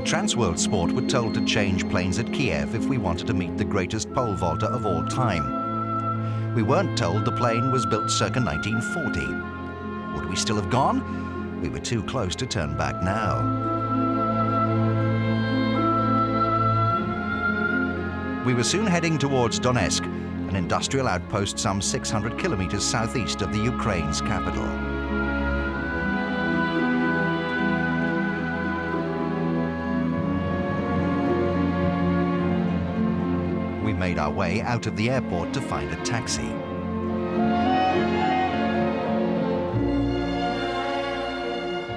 Transworld Sport were told to change planes at Kiev if we wanted to meet the greatest pole vaulter of all time. We weren't told the plane was built circa 1940. Would we still have gone? We were too close to turn back now. We were soon heading towards Donetsk, an industrial outpost some 600 kilometers southeast of the Ukraine's capital. We made our way out of the airport to find a taxi.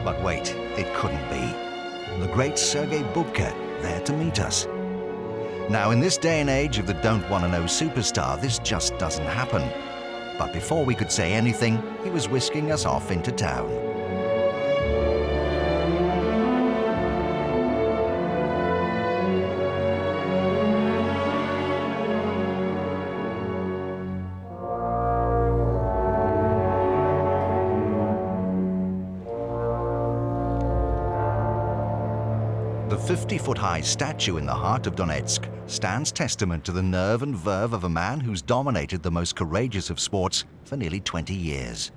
But wait, it couldn't be. The great Sergei Bubka there to meet us. Now, in this day and age of the don't-want-to-know superstar, this just doesn't happen. But before we could say anything, he was whisking us off into town. The 50-foot-high statue in the heart of Donetsk stands testament to the nerve and verve of a man who's dominated the most courageous of sports for nearly 20 years.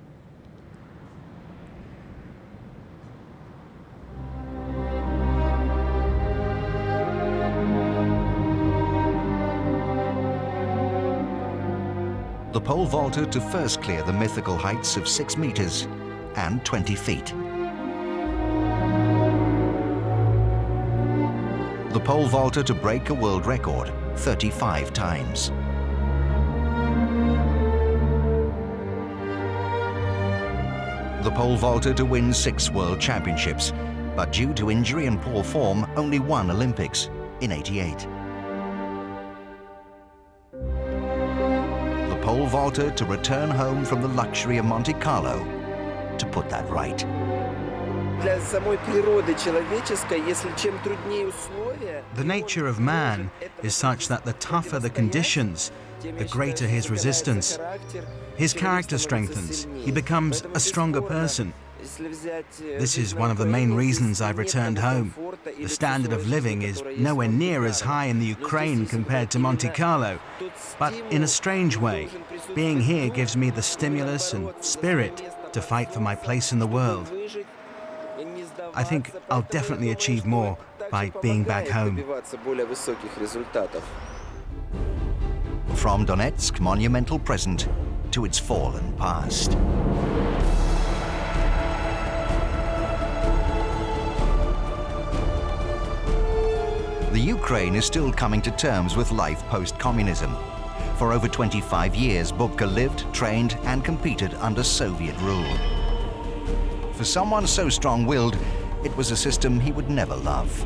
The pole vaulter to first clear the mythical heights of 6 meters and 20 feet. The pole vaulter to break a world record 35 times. The pole vaulter to win 6 world championships, but due to injury and poor form, only 1 Olympics in '88. The pole vaulter to return home from the luxury of Monte Carlo to put that right. The nature of man is such that the tougher the conditions, the greater his resistance. His character strengthens. He becomes a stronger person. This is one of the main reasons I've returned home. The standard of living is nowhere near as high in the Ukraine compared to Monte Carlo. But in a strange way, being here gives me the stimulus and spirit to fight for my place in the world. I think I'll definitely achieve more by being back home. From Donetsk monumental present to its fallen past. The Ukraine is still coming to terms with life post-communism. For over 25 years, Bubka lived, trained, and competed under Soviet rule. For someone so strong-willed, it was a system he would never love.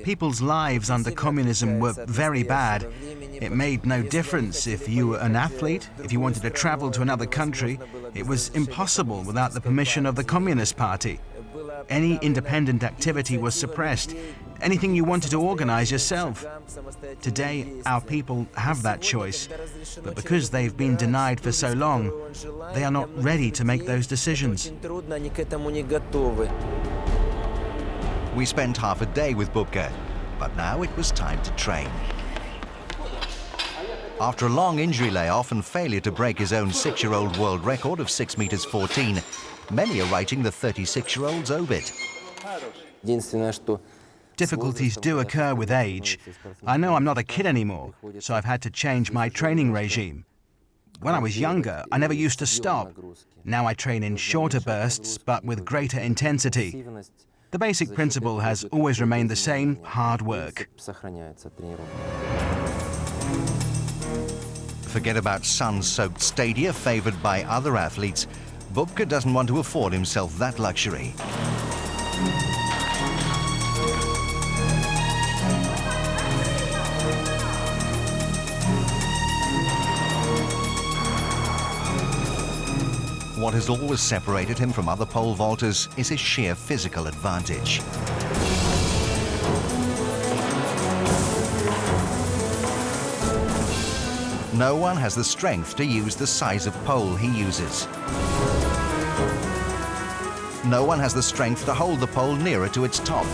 People's lives under communism were very bad. It made no difference if you were an athlete, if you wanted to travel to another country. It was impossible without the permission of the Communist Party. Any independent activity was suppressed. Anything you wanted to organize yourself. Today, our people have that choice, but because they've been denied for so long, they are not ready to make those decisions. We spent half a day with Bubka, but now it was time to train. After a long injury layoff and failure to break his own 6-year-old world record of 6 meters 14, many are writing the 36-year-old's obit. Difficulties do occur with age. I know I'm not a kid anymore, so I've had to change my training regime. When I was younger, I never used to stop. Now I train in shorter bursts, but with greater intensity. The basic principle has always remained the same: hard work. Forget about sun-soaked stadia favored by other athletes. Bubka doesn't want to afford himself that luxury. What has always separated him from other pole vaulters is his sheer physical advantage. No one has the strength to use the size of pole he uses. No one has the strength to hold the pole nearer to its top.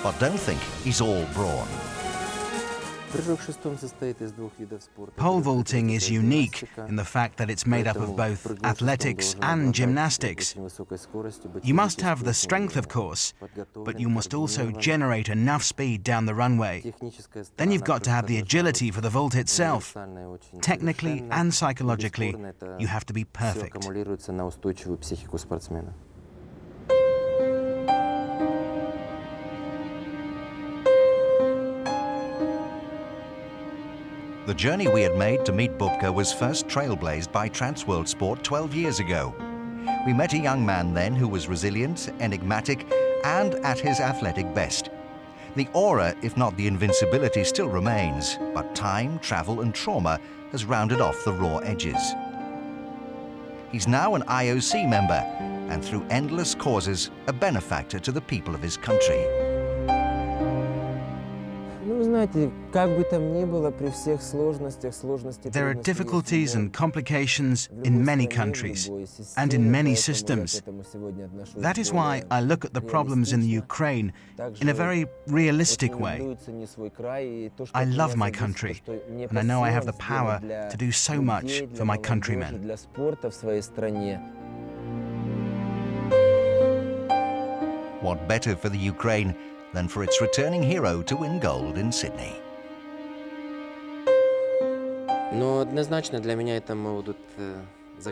But don't think he's all brawn. Pole vaulting is unique in the fact that it's made up of both athletics and gymnastics. You must have the strength, of course, but you must also generate enough speed down the runway. Then you've got to have the agility for the vault itself. Technically and psychologically, you have to be perfect. The journey we had made to meet Bubka was first trailblazed by Transworld Sport 12 years ago. We met a young man then who was resilient, enigmatic, and at his athletic best. The aura, if not the invincibility, still remains, but time, travel, and trauma has rounded off the raw edges. He's now an IOC member, and through endless causes, a benefactor to the people of his country. There are difficulties and complications in many countries and in many systems. That is why I look at the problems in the Ukraine in a very realistic way. I love my country, and I know I have the power to do so much for my countrymen. What better for the Ukraine than for its returning hero to win gold in Sydney?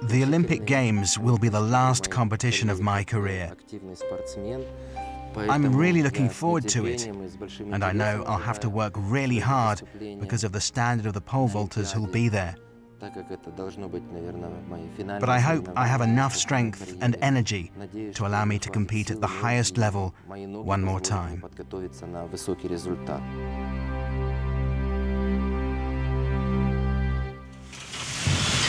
The Olympic Games will be the last competition of my career. I'm really looking forward to it, and I know I'll have to work really hard because of the standard of the pole vaulters who'll be there. But I hope I have enough strength and energy to allow me to compete at the highest level one more time.